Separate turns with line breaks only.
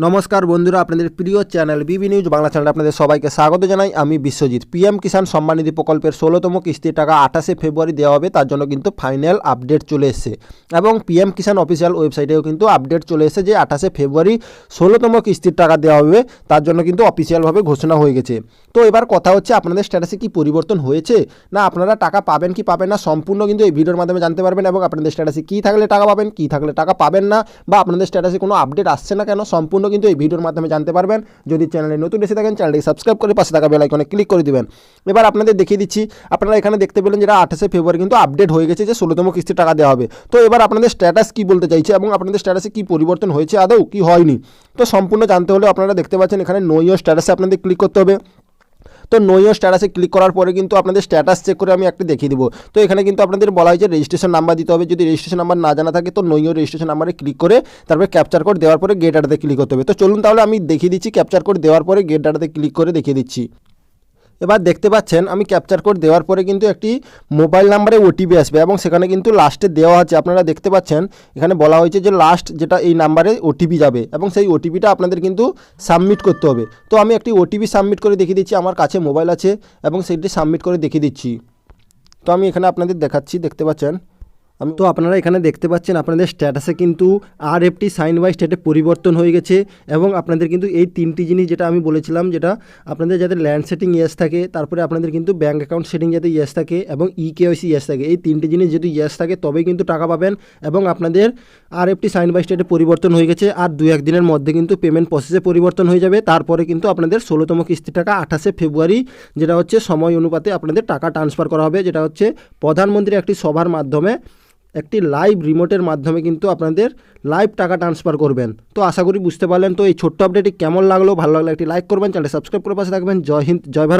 নমস্কার বন্ধুরা, আপনাদের প্রিয় চ্যানেল বিবি নিউজ বাংলা চ্যানেলে আপনাদের সবাইকে স্বাগত জানাই। আমি বিশ্বজিৎ। পিএম কিষাণ সম্মান নিধি প্রকল্পের 16তম কিস্তির টাকা 28শে ফেব্রুয়ারি দেওয়া হবে, তার জন্য কিন্তু ফাইনাল আপডেট চলে এসেছে এবং পিএম কিষাণ অফিসিয়াল ওয়েবসাইটেও কিন্তু আপডেট চলে এসেছে যে 28শে ফেব্রুয়ারি 16তম কিস্তির টাকা দেওয়া হবে, তার জন্য কিন্তু অফিসিয়ালভাবে ঘোষণা হয়ে গেছে। তো এবার কথা হচ্ছে, আপনাদের স্ট্যাটাসে কি পরিবর্তন হয়েছে না আপনারা টাকা পাবেন কি পাবেন না, সম্পূর্ণ কিন্তু এই ভিডিওর মাধ্যমে জানতে পারবেন। এবং আপনাদের স্ট্যাটাসে কী থাকলে টাকা পাবেন, কী থাকলে টাকা পাবেন না, বা আপনাদের স্ট্যাটাসে কোনো আপডেট আসছে না কেন, সম্পূর্ণ কিন্তু এই ভিডিওর মাধ্যমে জানতে পারবেন। যদি চ্যানেলে নতুন এসে থাকেন, চ্যানেলটি সাবস্ক্রাইব করে পাশে থাকা বেল আইকনে ক্লিক করে দিবেন। এবার আপনাদের দেখিয়ে দিচ্ছি, আপনারা এখানে দেখতে পেলেন যেটা 28শে ফেব্রুয়ারি কিন্তু আপডেট হয়ে গেছে যে 16তম কিস্তির টাকা দেওয়া হবে। তো এবার আপনাদের স্ট্যাটাস কি বলতে চাইছে এবং আপনাদের স্ট্যাটাসে কি পরিবর্তন হয়েছে আদৌ কি হয়নি, তো সম্পূর্ণ জানতে হলে আপনারা দেখতে পাচ্ছেন এখানে নো ইওর স্ট্যাটাসে আপনাদের ক্লিক করতে হবে। তো নো ইওর স্ট্যাটাসে ক্লিক করার পরে কিন্তু আপনাদের স্ট্যাটাস চেক করে আমি একটা দেখিয়ে দিব। তো এখানে কিন্তু আপনাদের বলা হয়েছে রেজিস্ট্রেশন নাম্বার দিতে হবে। যদি রেজিস্ট্রেশন নাম্বার না জানা থাকে তো নো ইওর রেজিস্ট্রেশন নাম্বারে ক্লিক করে তারপরে ক্যাপচার কোড দেওয়ার পরে গেট ডাটাতে ক্লিক করতে হবে। তো চলুন তাহলে আমি দেখিয়ে দিচ্ছি, ক্যাপচার কোড দেওয়ার পরে গেট ডাটাতে ক্লিক করে দেখিয়ে দিচ্ছি। এবার দেখতে পাচ্ছেন আমি ক্যাপচার কোড দেওয়ার পরে কিন্তু একটি মোবাইল নাম্বারে ওটিপি আসবে এবং সেখানে কিন্তু লাস্টে দেওয়া আছে, আপনারা দেখতে পাচ্ছেন এখানে বলা হয়েছে যে লাস্ট যেটা এই নাম্বারে ওটিপি যাবে এবং সেই ওটিপিটা আপনাদের কিন্তু সাবমিট করতে হবে। তো আমি একটি ওটিপি সাবমিট করে দেখিয়ে দিচ্ছি, আমার কাছে মোবাইল আছে এবং সেইটি সাবমিট করে দেখিয়ে দিচ্ছি। তো আমি এখানে আপনাদের দেখাচ্ছি, দেখতে পাচ্ছেন তো আপনারা এখানে দেখতে পাচ্ছেন আপনাদের স্ট্যাটাসে কিন্তু RFT সাইন বাই স্টেটে পরিবর্তন হয়ে গেছে এবং আপনাদের কিন্তু এই তিনটি জিনিস যেটা আমি বলেছিলাম, যেটা আপনাদের যাতে ল্যান্ড সেটিং ইয়েস থাকে, তারপরে আপনাদের কিন্তু ব্যাঙ্ক অ্যাকাউন্ট সেটিং যাতে ইয়েস থাকে এবং EKYC ইয়েস থাকে, এই তিনটি জিনিস যদি ইয়েস থাকে তবেই কিন্তু টাকা পাবেন। এবং আপনাদের RFT সাইন বাই স্টেটে পরিবর্তন হয়ে গেছে, আর 2-1 দিনের মধ্যে কিন্তু পেমেন্ট প্রসেসে পরিবর্তন হয়ে যাবে। তারপরে কিন্তু আপনাদের 16তম কিস্তি টাকা 28শে ফেব্রুয়ারি যেটা হচ্ছে সময় অনুপাতে আপনাদের টাকা ট্রান্সফার করা হবে, যেটা হচ্ছে প্রধানমন্ত্রী একটি সভার মাধ্যমে একটি লাইভ রিমোটের মাধ্যমে কিন্তু আপনাদের লাইভ টাকা ট্রান্সফার করবেন। তো আশা করি বুঝতে পারলেন। তো এই ছোট্ট আপডেটটি কেমন লাগলো, ভালো লাগলে একটি লাইক করবেন, চ্যানেলটি সাবস্ক্রাইব করে পাশে থাকবেন। জয় হিন্দ, জয় ভারত।